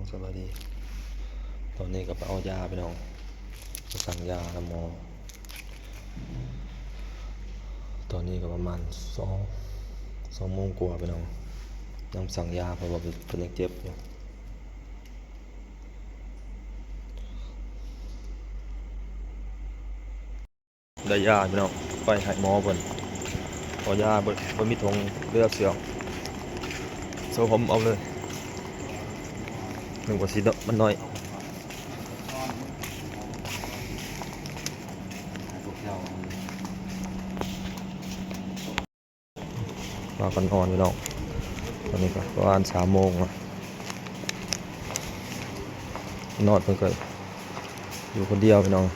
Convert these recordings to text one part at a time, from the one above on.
องสวัสดีตอนนี้ก็ไปเอายาพี่น้องไปสั่งยาหมอตอนนี้ก็ประมาณ2 โมงกว่าพี่น้องยังสั่งยาเพราะว่าเป็นยังเจ็บอยู่ได้ยาพี่น้องไปให้หมอเพิ่นเอายาบ่มีทงเลือดเสียวโซ่ผมเอาเลยหนึ่งกว่าสีมันน้อยมากันนอนพี่น้องตอนนี้ก็ประมาณ3 โมงนะนอนเพิ่นก็อยู่คนเดียวพี่น้อง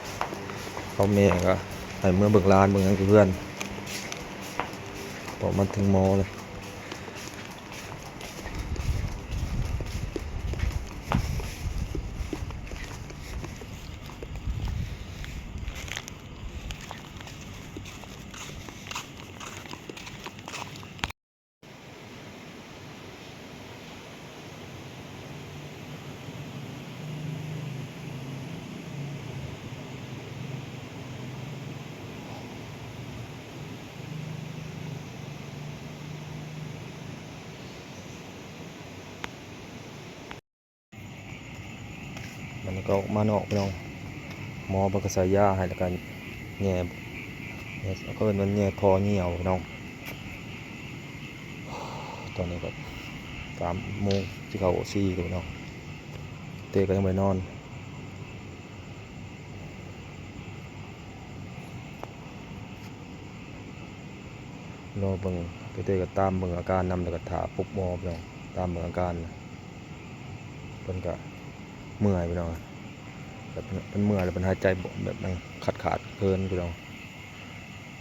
เขาแม่ก็ให้เมื่อเบิ่งร้านเบิ่งหยังกับเพื่อนพอมาถึงมอเลยมันก็มานอกพี่น้องหมอบักใส่ยาให้แล้วกันแง่ก็เป็นมันแง่คอเหี่ยวพี่น้องตอนนี้ก็3 โมงที่เขา4พี่น้องเตะก็ยังไม่นอนรอเบิ่งเตะก็ตามเบิ่งอาการนำแล้วก็ถ่าปุ๊บหมอพี่น้องตามเบิ่งอาการเพิ่นก็เมื่อยพี่น้องแบบเป็นเมื่อยแล้วเป็นหายใจแบบมันขาดเกินพี่น้อง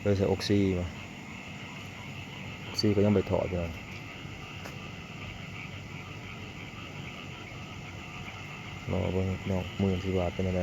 เลยใส่ออกซิมาออกซิก็ยังไปถอดพี่น้องรอเบิ่งน้องมือที่ว่าเป็นอะไร